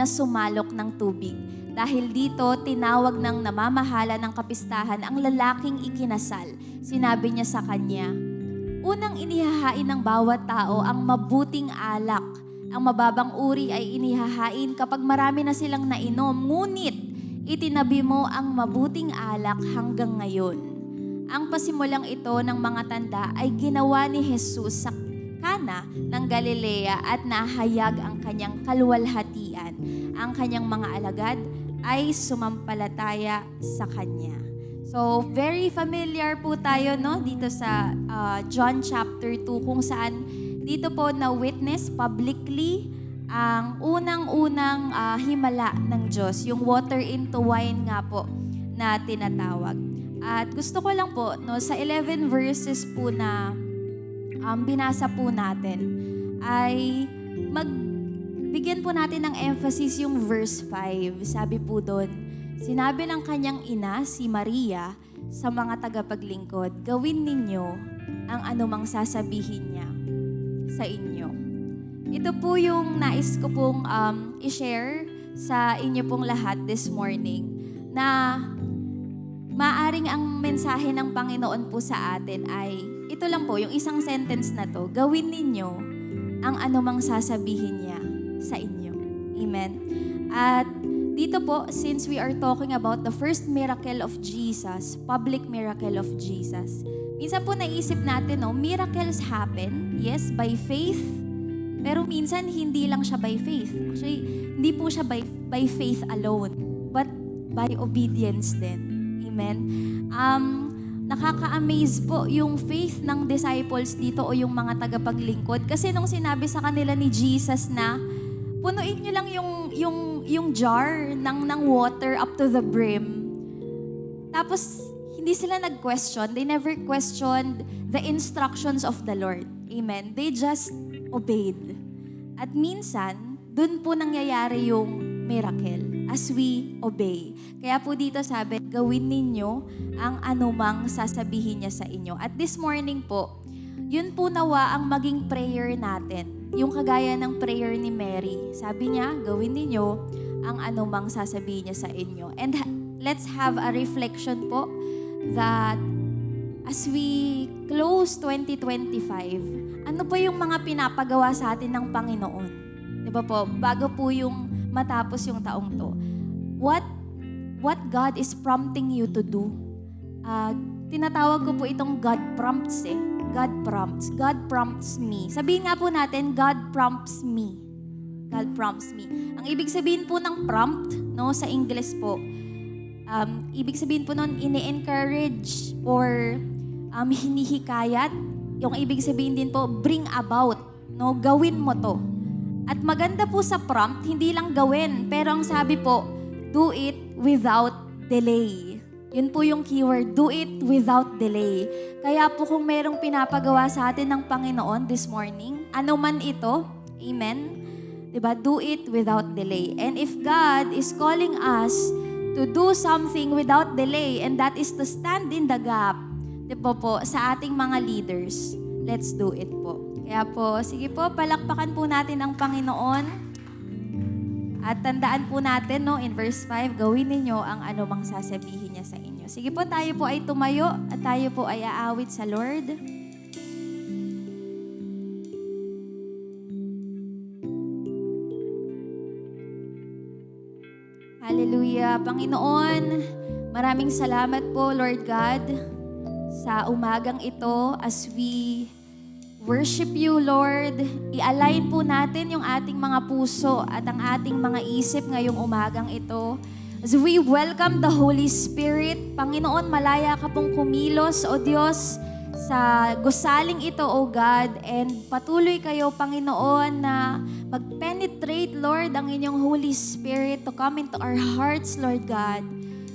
na sumalok ng tubig. Dahil dito, tinawag ng namamahala ng kapistahan ang lalaking ikinasal. Sinabi niya sa kanya, unang inihahain ng bawat tao ang mabuting alak. Ang mababang uri ay inihahain kapag marami na silang nainom. Ngunit, itinabi mo ang mabuting alak hanggang ngayon. Ang pasimulang ito ng mga tanda ay ginawa ni Jesus sa Kana ng Galilea at nahayag ang kanyang kaluwalhatian. Ang kanyang mga alagad ay sumampalataya sa kanya. So, very familiar po tayo dito sa John chapter 2 kung saan dito po na-witness publicly ang unang-unang himala ng Diyos, yung water into wine nga po na tinatawag. At gusto ko lang po sa 11 verses po na binasa po natin ay magbigyan po natin ng emphasis yung verse 5. Sabi po doon, sinabi ng kanyang ina, si Maria, sa mga tagapaglingkod, gawin ninyo ang anumang sasabihin niya sa inyo. Ito po yung nais ko pong i-share sa inyo pong lahat this morning na maaring ang mensahe ng Panginoon po sa atin ay ito lang po, yung isang sentence na to, gawin ninyo ang anumang sasabihin niya sa inyo. Amen. At dito po, since we are talking about the first miracle of Jesus, public miracle of Jesus, minsan po naisip natin, miracles happen, yes, by faith, pero minsan hindi lang siya by faith. Actually, hindi po siya by faith alone, but by obedience din. Amen. Nakaka-amaze po yung faith ng disciples dito o yung mga tagapaglingkod. Kasi nung sinabi sa kanila ni Jesus na punuin nyo lang yung jar ng water up to the brim. Tapos, hindi sila nag-question. They never questioned the instructions of the Lord. Amen. They just obeyed. At minsan, dun po nangyayari yung miracle as we obey. Kaya po dito sabi, gawin ninyo ang anumang sasabihin niya sa inyo. At this morning po, yun po nawa ang maging prayer natin. Yung kagaya ng prayer ni Mary. Sabi niya, gawin ninyo ang anumang sasabihin niya sa inyo. And let's have a reflection po that as we close 2025, ano po yung mga pinapagawa sa atin ng Panginoon? Diba po, bago po yung matapos yung taong to. What God is prompting you to do? Tinatawag ko po itong God prompts eh. God prompts. God prompts me. Sabihin nga po natin, God prompts me. God prompts me. Ang ibig sabihin po ng prompt, sa English po, ibig sabihin po nun, ini-encourage or hinihikayat. Yung ibig sabihin din po, bring about. Gawin mo to. At maganda po sa prompt, hindi lang gawin, pero ang sabi po, do it without delay. Yun po yung keyword, do it without delay. Kaya po kung merong pinapagawa sa atin ng Panginoon this morning, ano man ito, amen, diba? Do it without delay. And if God is calling us to do something without delay, and that is to stand in the gap, diba po, sa ating mga leaders, let's do it po. Kaya po, sige po, palakpakan po natin ang Panginoon. At tandaan po natin, in verse 5, gawin ninyo ang anumang sasabihin niya sa inyo. Sige po, tayo po ay tumayo at tayo po ay aawit sa Lord. Hallelujah. Panginoon, maraming salamat po, Lord God, sa umagang ito as we worship you, Lord. I-align po natin yung ating mga puso at ang ating mga isip ngayong umagang ito. As we welcome the Holy Spirit, Panginoon, malaya ka pong kumilos, O Diyos, sa gusaling ito, O God. And patuloy kayo, Panginoon, na mag-penetrate, Lord, ang inyong Holy Spirit to come into our hearts, Lord God.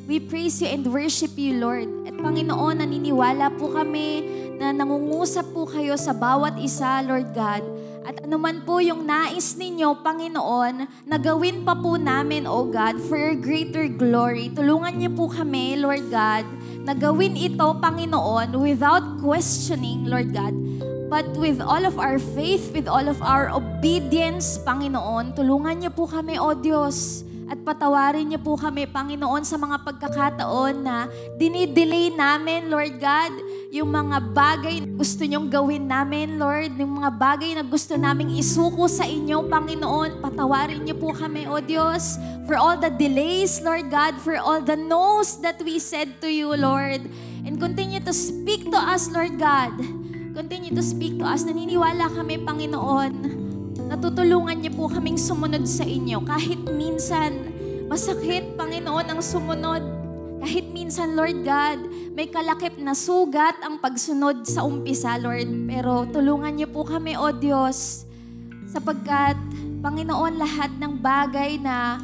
We praise you and worship you, Lord. At Panginoon, naniniwala po kami na nangungusap po kayo sa bawat isa, Lord God. At anuman po yung nais ninyo, Panginoon, na gawin pa po namin, O God, for your greater glory. Tulungan niyo po kami, Lord God, na gawin ito, Panginoon, without questioning, Lord God, But with all of our faith, with all of our obedience, Panginoon, tulungan niyo po kami, O Diyos. At patawarin niyo po kami, Panginoon, sa mga pagkakataon na dinidelay namin, Lord God, yung mga bagay na gusto niyong gawin namin, Lord, yung mga bagay na gusto naming isuko sa inyo, Panginoon, patawarin niyo po kami, O Diyos, for all the delays, Lord God, for all the no's that we said to you, Lord. And continue to speak to us, Lord God. Continue to speak to us. Naniniwala kami, Panginoon, natutulungan niyo po kaming sumunod sa inyo. Kahit minsan, masakit, Panginoon, ang sumunod. Kahit minsan, Lord God, may kalakip na sugat ang pagsunod sa umpisa, Lord. Pero tulungan niyo po kami, O Diyos, sapagkat, Panginoon, lahat ng bagay na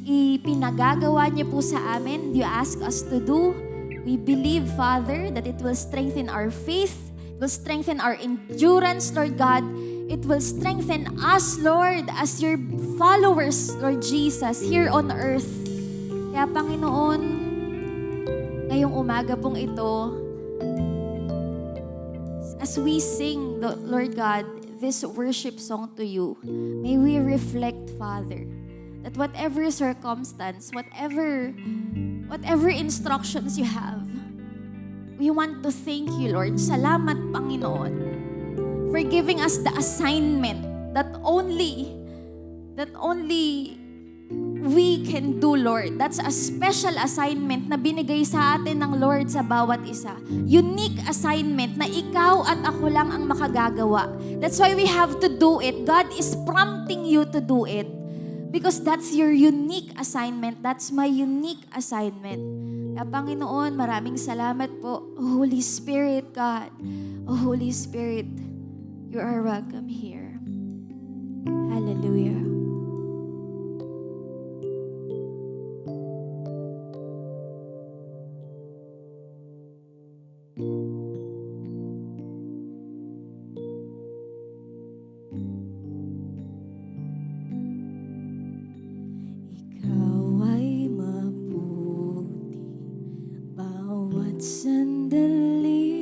ipinagagawa niyo po sa amin, you ask us to do, we believe, Father, that it will strengthen our faith, it will strengthen our endurance, Lord God. It will strengthen us, Lord, as your followers, Lord Jesus, here on earth. Kaya, Panginoon, ngayong umaga pong ito, as we sing, Lord God, this worship song to you, may we reflect, Father, that whatever circumstance, whatever instructions you have, we want to thank you, Lord. Salamat, Panginoon, for giving us the assignment that only we can do, Lord. That's a special assignment na binigay sa atin ng Lord sa bawat isa. Unique assignment na ikaw at ako lang ang makagagawa. That's why we have to do it. God is prompting you to do it. Because that's your unique assignment. That's my unique assignment. Kaya Panginoon, maraming salamat po. Oh, Holy Spirit, God. Oh, Holy Spirit, you are welcome here. Hallelujah. Ikaw ay mabuti bawat sandali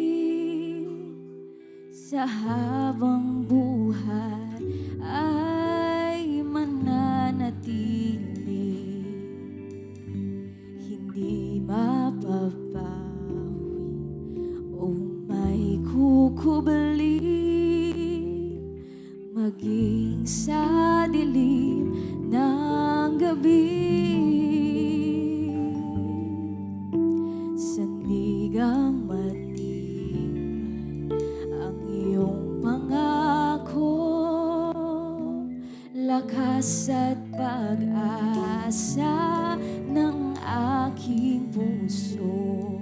sa habang buhay ay mananatili, hindi mapapawi o may kukubali, maging sa dilim ng gabi. Sandigang lakas at pag-asa ng aking puso,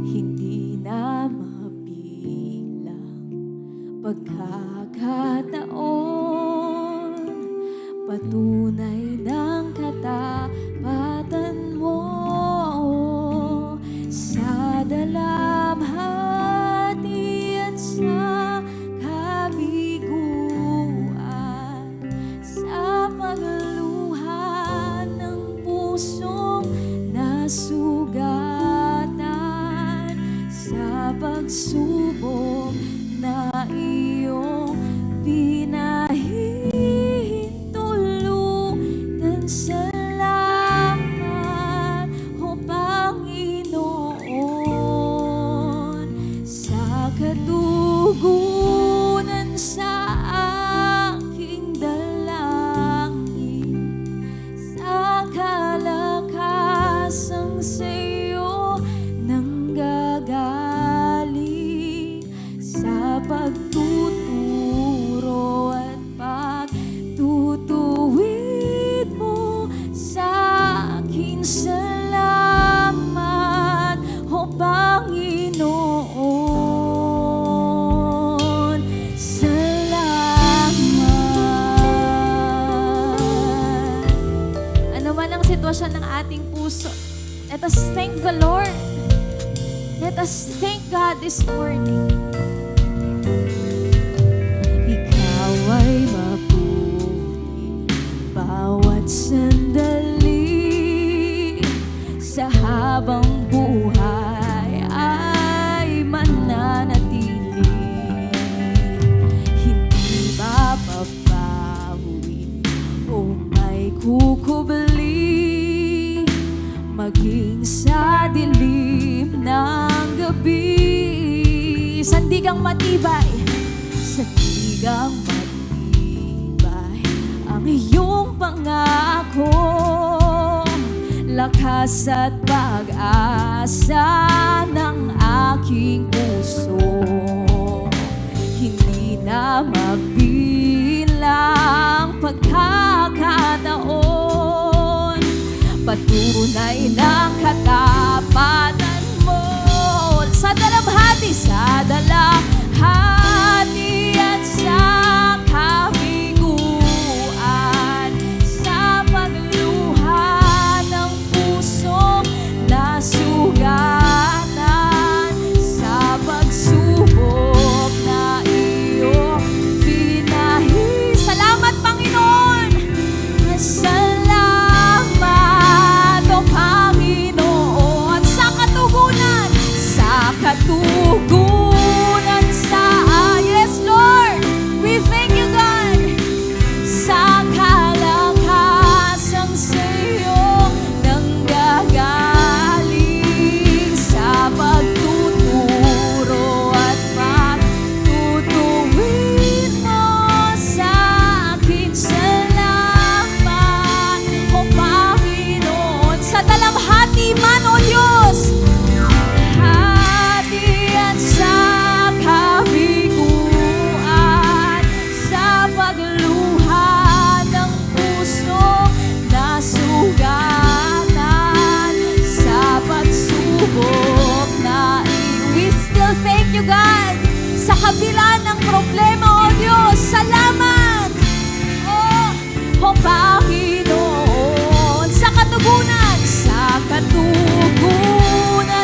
hindi na mabilang pagkakataon, patunay ng katapatan mo sa dalamhati at sa pagluha ng pusong nasugatan sa pagsubok na iyong pinahihintulutan. Salamat, O Panginoon, sa katugunan sa aking kalakasang sa'yo nanggagaling, sa pagtuturo at pagtutuwid mo sa akin. Salamat, O Panginoon, salamat. Ano man ang sitwasyon ng ating puso, let us thank the Lord. Let us thank God this morning. Ikaw ay mabuti bawat sandali sa habang buhay ay mananatili, kukubli, maging sa dilim ng gabi. Sandigang matibay, sandigang matibay ang iyong pangako, lakas at pag-asa ng aking puso. Hindi na mabilang pagkakataon, patunay ng katapatan mo. Sa dalamhati, sa dalamhati at sa kabiguan, sa pagluha ng puso na sugatan, sa pagsubok na iyong binahi. Salamat, Panginoon! Salamat, O Panginoon, sa katugunan sa yes, Lord, we thank you, God, sa kalakasang sa'yo nanggagaling, sa pagtuturo at pagtutuwid mo sa akin. Salamat, O Panginoon, sa dalamhati man, O Diyos, hati at sa kabiguan, sa pagluha ng puso na sugatan, sa pagsubok na we still thank you, God, sa kabila ng problema, O Diyos. Salamat, O Panginoon, sa katugunan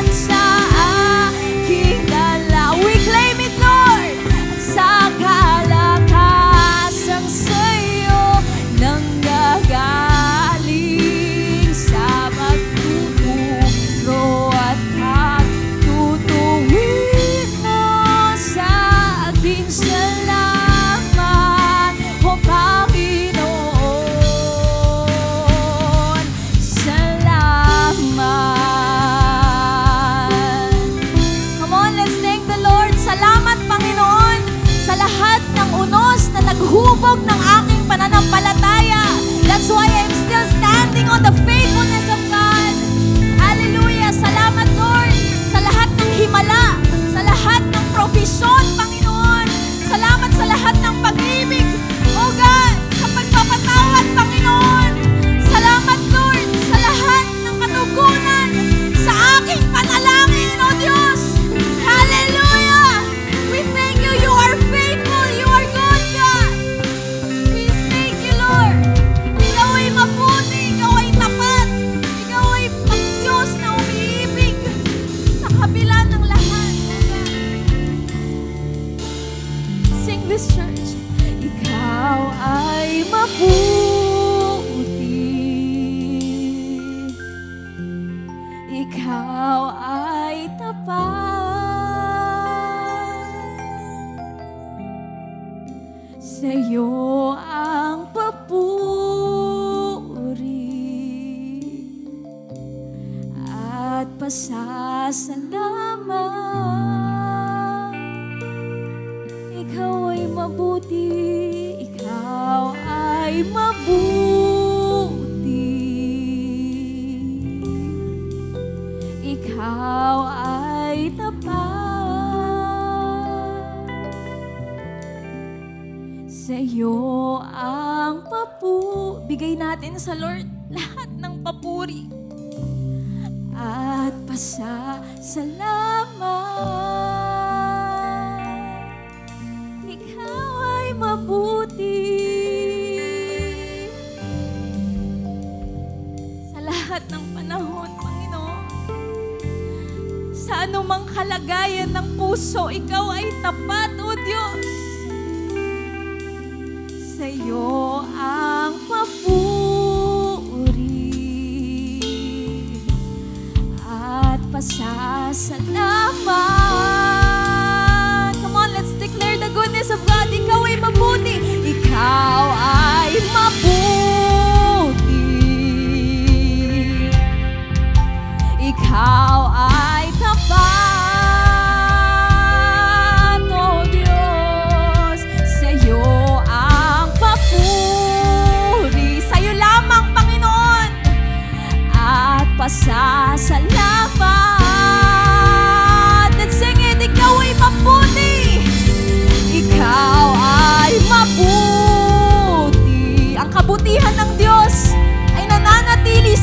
sa aking dala. We claim it, Lord, sa kalakasang sa'yo nanggagaling, sa pagtuturo at pagtutuwid mo sa aking. Salamat, O Panginoon. Salamat. Come on, let's thank the Lord. Salamat, Panginoon, sa lahat ng unos na naghubog ng aking pananampalataya. That's why I'm still standing on the faithfulness of God. Hallelujah. Salamat, Lord, sa lahat ng himala, sa lahat ng provision, Panginoon. Salamat sa lahat ng pag-ibig, oh God, sa pagpapatawad, Panginoon. Salamat, Lord, sa lahat ng katugunan sa aking panalangin, oh Diyos. Hallelujah! We thank you. You are faithful. You are good, God. We thank you, Lord. Ikaw ay mabuti. Ikaw ay tapat. Ikaw ay Diyos na umiibig sa kabila ng lahat, oh God. Sing this, church. Ikaw ay mabuti. Ikaw ay tapat. Sa'yo ang papuri at pasasalamat. Ikaw ay mabuti. Ikaw ay mabuti. Ikaw ay tapat. Sa'yo ang bigay natin sa Lord lahat ng papuri at pasasalamat. Ikaw ay mabuti. Sa lahat ng panahon, Panginoon, sa anumang kalagayan ng puso, ikaw ay tapat, O Diyos. Sa'yo ang papuri at pasasalamat. Come on, let's declare the goodness of God. Ikaw ay mabuti. Ikaw ay mabuti.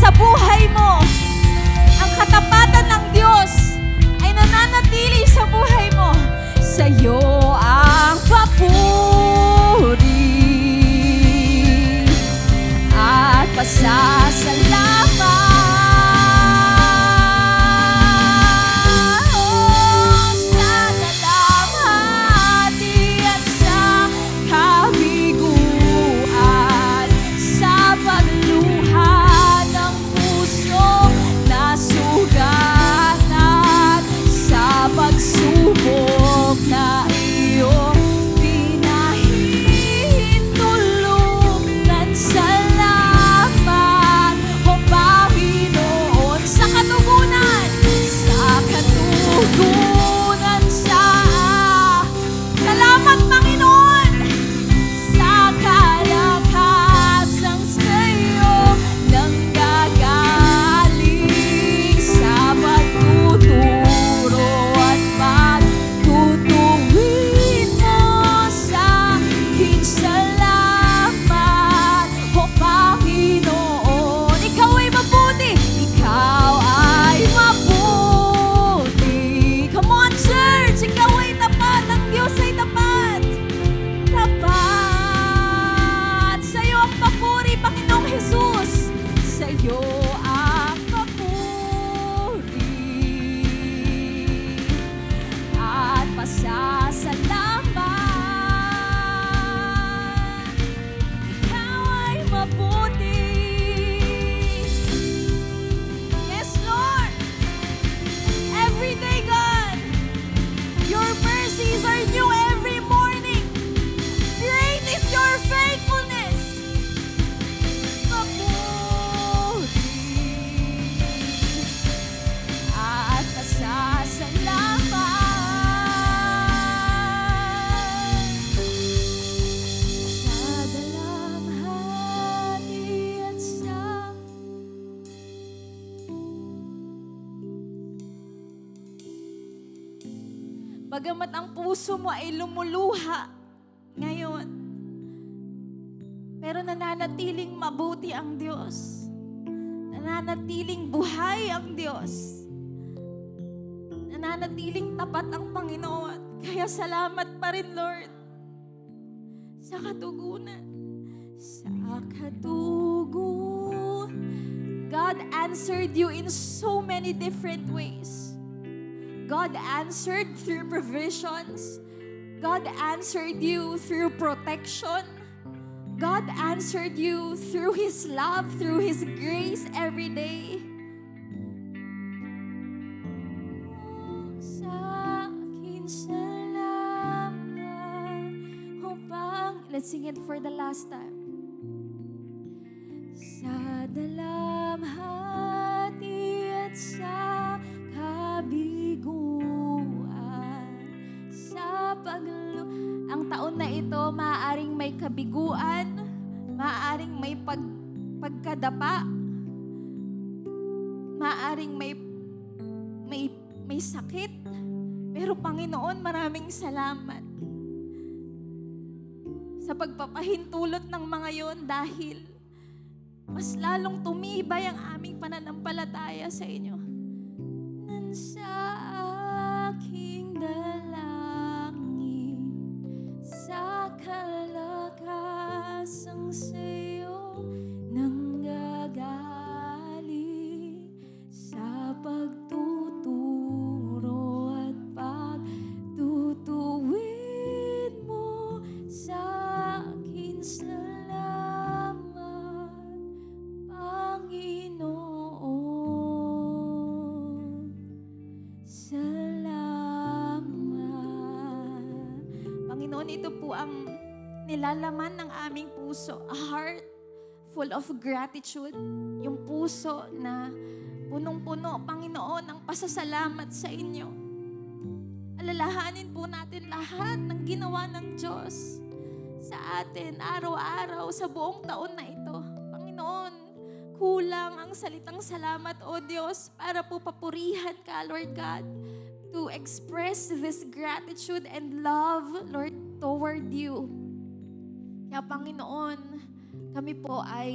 sa buhay mo. Ang katapatan ng Diyos ay nananatili sa buhay mo. Sa'yo ang papuri at pasasalamat. Pagsubok na iyong pinahihintulutan, salamat, O Panginoon, sa katugunan sa salamat, Panginoon, sa kalakasang sa'yo nanggagaling, sa pagtuturo at pagtutuwid mo sa akin. Salamat, O Panginoon. Ikaw ay mabuti, ikaw ay mabuti. Come on, church, ikaw ay tapat, ang Diyos ay tapat. Tapat. Sa'yo ang papuri, Panginoong Jesus. Sa'yo ang papuri at pasasalamat. Ikaw ay mabuti. Yes, Lord. Every day, God, your mercies are new every morning. Great is your faithfulness. Mabuti at pasasalamat. Sa dalamhati at sa bagamat ang puso mo ay lumuluha ngayon, pero nananatiling mabuti ang Diyos. Nananatiling buhay ang Diyos. Nananatiling tapat ang Panginoon. Kaya salamat pa rin, Lord, sa katugunan. Sa katugunan. God answered you in so many different ways. God answered through provisions. God answered you through protection. God answered you through His love, through His grace every day. Sa akin salamat, O Panginoon. Let's sing it for the last time. Sa dalamhati at sa kabiguan, sa ang taon na ito, maaaring may kabiguan, maaaring may pagkadapa, maaaring may sakit. Pero Panginoon, maraming salamat sa pagpapahintulot ng mga yon, dahil mas lalong tumibay ang aming pananampalataya sa inyo. Sa aking dalangin, sa kalakasang sa'yo nanggagaling, sa pagtuturo at pagtutuwid mo sa akin. Salamat, Panginoon. Salamat. Panginoon, ito po ang nilalaman ng aming puso. A heart full of gratitude. Yung puso na punong-puno, Panginoon, ang pasasalamat sa inyo. Alalahanin po natin lahat ng ginawa ng Diyos sa atin araw-araw sa buong taon na ito. Panginoon, kulang ang salitang salamat, O Diyos, para po papurihan ka, Lord God, to express this gratitude and love, Lord, toward you. Kaya Panginoon, kami po ay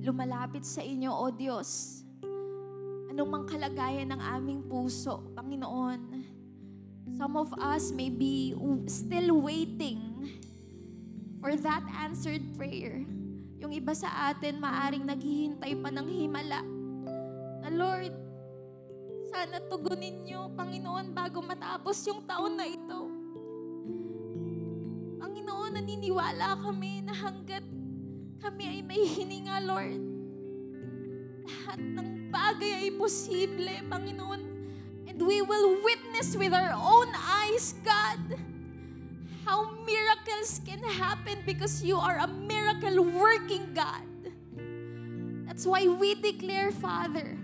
lumalapit sa inyo, O Diyos. Anong mang kalagayan ng aming puso, Panginoon. Some of us may be still waiting for that answered prayer. Yung iba sa atin maaring naghihintay pa ng himala. Na Lord, sana tugunin niyo, Panginoon, bago matapos yung taon na ito. Panginoon, naniniwala kami na hanggat kami ay may hininga, Lord, lahat ng bagay ay posible, Panginoon. And we will witness with our own eyes, God, how miracles can happen because you are a miracle-working God. That's why we declare, Father,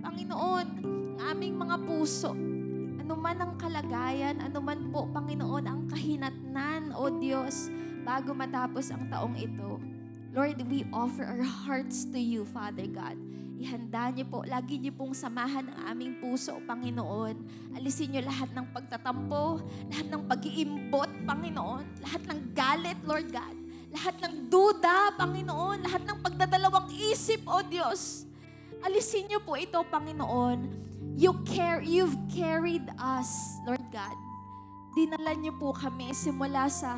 Panginoon, ang aming mga puso, anuman ang kalagayan, anuman po, Panginoon, ang kahinatnan, O Diyos, bago matapos ang taong ito. Lord, we offer our hearts to you, Father God. Ihanda niyo po, lagi niyo pong samahan ang aming puso, Panginoon. Alisin niyo lahat ng pagtatampo, lahat ng pag-iimbot, Panginoon, lahat ng galit, Lord God, lahat ng duda, Panginoon, lahat ng pagdadalawang isip, O Diyos. Alisin niyo po ito, Panginoon. You've carried us, Lord God. Dinala niyo po kami simula sa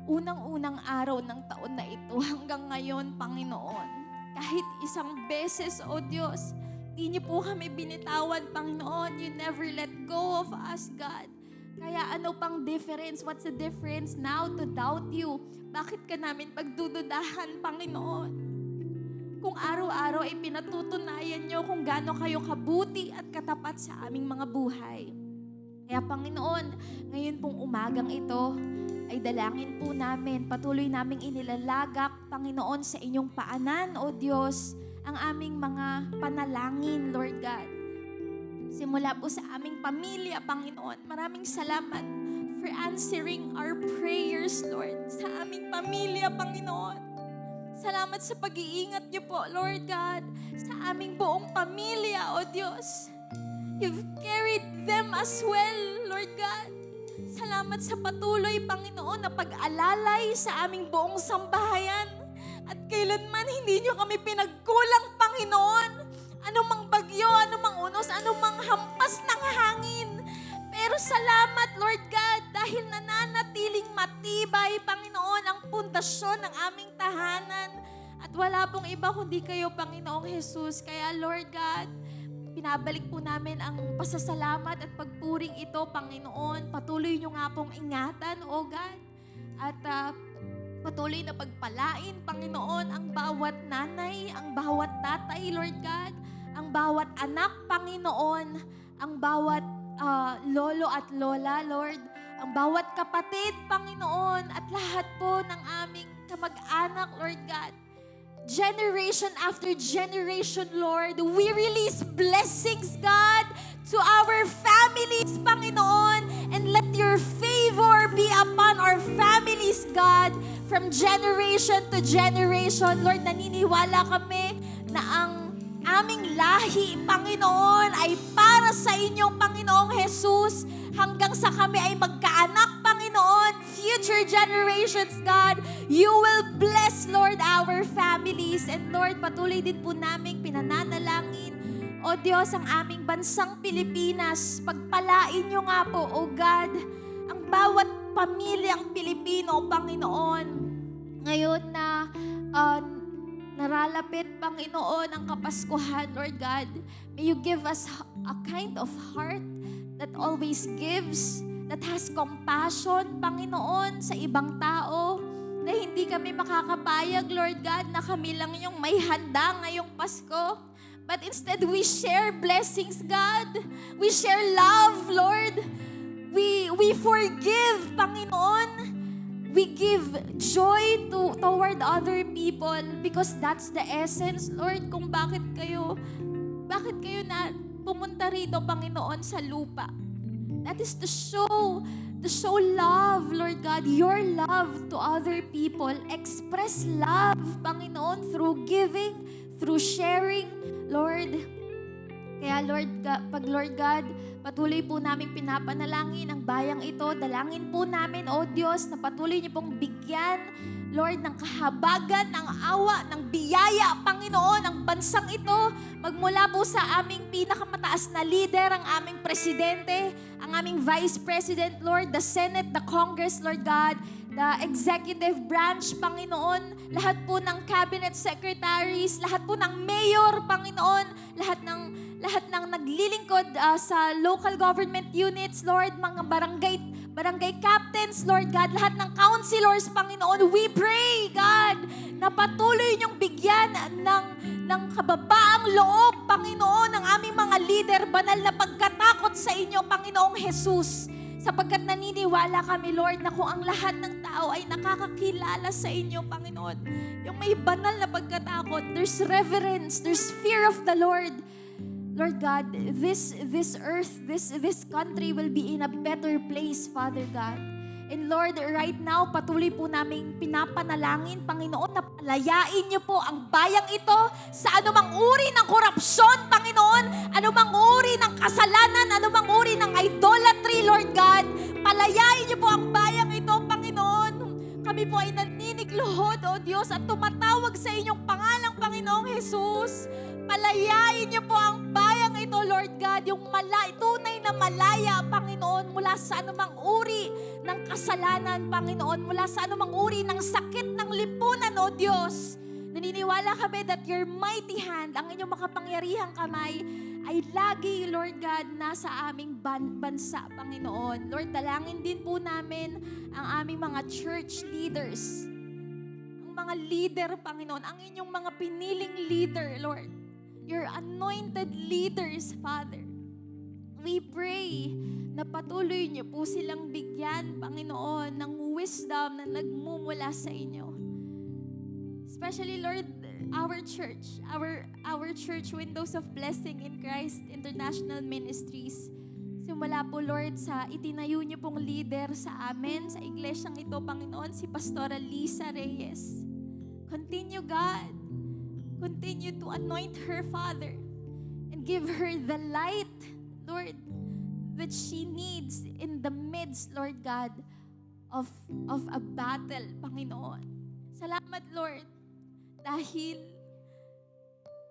unang-unang araw ng taon na ito hanggang ngayon, Panginoon. Kahit isang beses, O Diyos, di niyo po kami binitawan, Panginoon. You never let go of us, God. Kaya ano pang difference? What's the difference now to doubt you? Bakit ka namin pagdududahan, Panginoon? Kung araw-araw ay pinatutunayan niyo kung gaano kayo kabuti at katapat sa aming mga buhay. Kaya Panginoon, ngayon pong umagang ito, ay dalangin po namin, patuloy naming inilalagak, Panginoon, sa inyong paanan, O Diyos, ang aming mga panalangin, Lord God. Simula po sa aming pamilya, Panginoon, maraming salamat for answering our prayers, Lord, sa aming pamilya, Panginoon. Salamat sa pag-iingat niyo po, Lord God, sa aming buong pamilya, O Diyos. You've carried them as well, Lord God. Salamat sa patuloy, Panginoon, na pag-alalay sa aming buong sambahayan. At kailanman hindi niyo kami pinagkulang, Panginoon. Anumang bagyo, anumang unos, anumang hampas ng hangin. Pero salamat, Lord God, dahil nananatiling matibay, Panginoon, ang pundasyon ng aming tahanan. At wala pong iba kundi kayo, Panginoong Jesus. Kaya, Lord God, pinabalik po namin ang pasasalamat at pagpuring ito, Panginoon. Patuloy nyo nga pong ingatan, O God. At patuloy na pagpalain, Panginoon, ang bawat nanay, ang bawat tatay, Lord God, ang bawat anak, Panginoon, ang bawat lolo at lola, Lord, ang bawat kapatid, Panginoon, at lahat po ng aming kamag-anak, Lord God. Generation after generation, Lord, we release blessings, God, to our families, Panginoon, and let your favor be upon our families, God, from generation to generation. Lord, naniniwala kami na ang aming lahi, Panginoon, ay para sa inyong Panginoong Jesus hanggang sa kami ay magkaanak, Panginoon, future generations, God, you will bless, Lord, our families. And Lord, patuloy din po namin pinananalangin, O Diyos, ang aming bansang Pilipinas. Pagpalain niyo nga po, O God, ang bawat pamilyang Pilipino, Panginoon. Ngayon na naralapit, Panginoon, ang Kapaskuhan, Lord God, may you give us a kind of heart that always gives, that has compassion, Panginoon, sa ibang tao, na hindi kami makakapayag, Lord God, na kami lang yung may handa ngayong Pasko. But instead, we share blessings, God. We share love, Lord. We forgive, Panginoon. We give joy toward other people because that's the essence, Lord, kung bakit kayo na pumunta rito, Panginoon, sa lupa. That is to show love, Lord God, your love to other people. Express love, Panginoon, through giving, through sharing, Lord. Kaya Lord God, patuloy po namin pinapanalangin ang bayang ito. Dalangin po namin, O Diyos, na patuloy niyo pong bigyan, Lord, ng kahabagan, ng awa, ng biyaya, Panginoon, ang bansang ito. Magmula po sa aming pinakamataas na leader, ang aming presidente, ang aming vice president, Lord, the Senate, the Congress, Lord God, the executive branch, Panginoon, lahat po ng cabinet secretaries, lahat po ng mayor, Panginoon, lahat ng naglilingkod sa local government units, Lord, mga barangay captains, Lord God, lahat ng councilors, Panginoon, we pray, God, na patuloy niyong bigyan ng kababaang loob, Panginoon, ng aming mga leader, banal na pagkatakot sa inyo, Panginoong Jesus. Sapagkat naniniwala kami, Lord, na kung ang lahat ng tao ay nakakakilala sa inyo, Panginoon, yung may banal na pagkatakot, there's reverence, there's fear of the Lord. Lord God, this earth, this country will be in a better place, Father God. And Lord, right now, patuloy po naming pinapanalangin, Panginoon, na palayain niyo po ang bayang ito sa anumang uri ng korupsyon, Panginoon, anumang uri ng kasalanan, anumang uri ng idolatry, Lord God. Palayain niyo po ang bayang ito, Panginoon. Kami po ay naninigluhod, O Diyos, at tumatawag sa inyong pangalang Panginoong Jesus. Palayain niyo po ang bayang ito, Lord God, yung tunay na malaya, Panginoon, mula sa anumang uri ng kasalanan, Panginoon, mula sa anumang uri ng sakit ng lipunan, O Diyos. Naniniwala kami that your mighty hand, ang inyong makapangyarihang kamay, ay lagi, Lord God, nasa aming bansa, Panginoon. Lord, dalangin din po namin ang aming mga church leaders, ang mga leader, Panginoon, ang inyong mga piniling leader, Lord. Your anointed leaders, Father. We pray na patuloy niyo po silang bigyan, Panginoon, ng wisdom na nagmumula sa inyo. Especially, Lord, our church, Windows of Blessing in Christ International Ministries. Simula po, Lord, sa itinayo niyo pong leader sa amin, sa iglesyang ito, Panginoon, si Pastora Lisa Reyes. Continue, God. Continue to anoint her, Father, and give her the light, Lord, that she needs in the midst, Lord God, of a battle, Panginoon. Salamat, Lord, dahil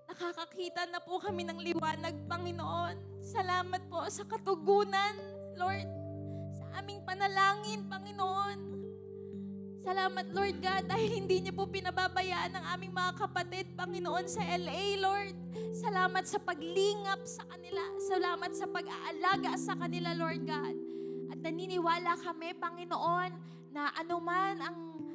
nakakakita na po kami ng liwanag, Panginoon. Salamat po sa katugunan, Lord, sa aming panalangin, Panginoon. Salamat, Lord God, dahil hindi niyo po pinababayaan ang aming mga kapatid, Panginoon, sa LA, Lord. Salamat sa paglingap sa kanila. Salamat sa pag-aalaga sa kanila, Lord God. At naniniwala kami, Panginoon, na anuman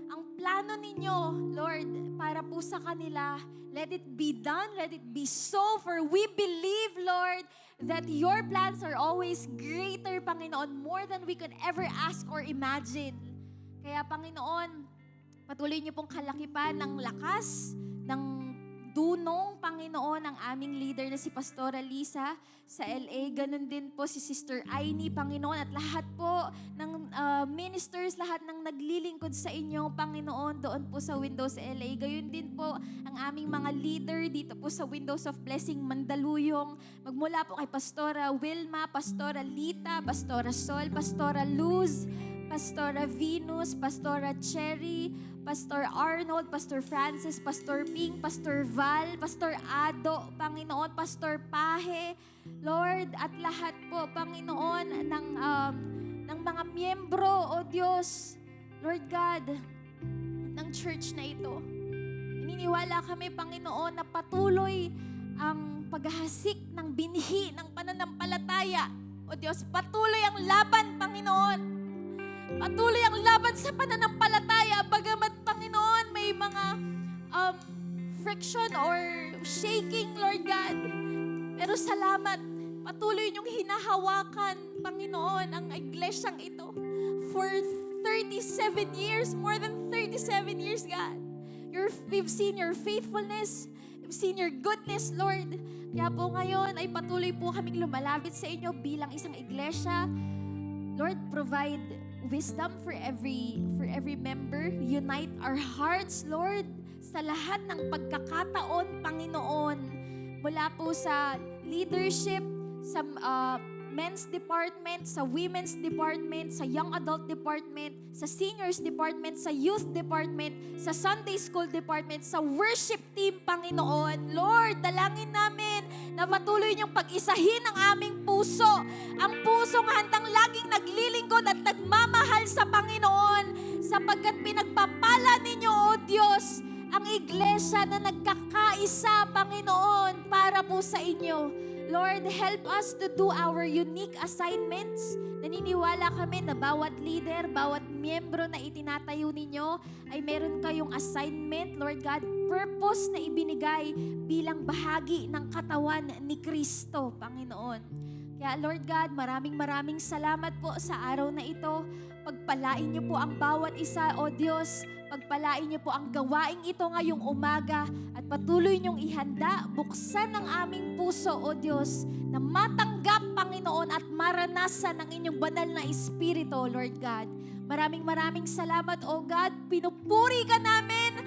ang plano ninyo, Lord, para po sa kanila, let it be done, let it be so, for we believe, Lord, that your plans are always greater, Panginoon, more than we could ever ask or imagine. Kaya, Panginoon, patuloy niyo pong kalakipan ng lakas, ng dunong, Panginoon, ang aming leader na si Pastora Lisa sa LA. Ganon din po si Sister Aini, Panginoon, at lahat po ng ministers, lahat ng naglilingkod sa inyo, Panginoon, doon po sa Windows LA. Gayon din po ang aming mga leader dito po sa Windows of Blessing Mandaluyong. Magmula po kay Pastora Wilma, Pastora Lita, Pastora Sol, Pastora Luz, Pastora Venus, Pastora Cherry, Pastor Arnold, Pastor Francis, Pastor Ping, Pastor Val, Pastor Ado, Panginoon, Pastor Pahe, Lord, at lahat po, Panginoon, ng mga miyembro, O Diyos, Lord God, ng church na ito. Naniniwala kami, Panginoon, na patuloy ang paghahasik ng binhi ng pananampalataya. O Diyos, patuloy ang laban, Panginoon. Patuloy ang laban sa pananampalataya, bagamat, Panginoon, may mga friction or shaking, Lord God. Pero salamat, patuloy niyong hinahawakan, Panginoon, ang iglesyang ito for 37 years, more than 37 years, God. We've seen your faithfulness, we've seen your goodness, Lord. Kaya po ngayon ay patuloy po kaming lumalapit sa inyo bilang isang iglesia. Lord, provide wisdom for every member. Unite our hearts, Lord, sa lahat ng pagkakataon, Panginoon. Mula po sa leadership, sa men's department, sa women's department, sa young adult department, sa seniors department, sa youth department, sa Sunday school department, sa worship team, Panginoon. Lord, dalangin namin na patuloy niyong pag-isahin ang aming puso. Ang pusong handang laging naglilingkod at nagmamahal sa Panginoon, sapagkat pinagpapala ninyo, O Diyos, ang iglesia na nagkakaisa, Panginoon, para po sa inyo. Lord, help us to do our unique assignments. Naniniwala kami na bawat leader, bawat miyembro na itinatayo ninyo ay meron kayong assignment, Lord God, purpose na ibinigay bilang bahagi ng katawan ni Kristo, Panginoon. Kaya Lord God, maraming salamat po sa araw na ito. Pagpalain niyo po ang bawat isa, O Diyos. Pagpalain niyo po ang gawaing ito ngayong umaga at patuloy niyong ihanda, buksan ang aming puso, O Diyos, na matanggap, Panginoon, at maranasan ang inyong banal na Espiritu, Lord God. Maraming salamat, O God. Pinupuri ka namin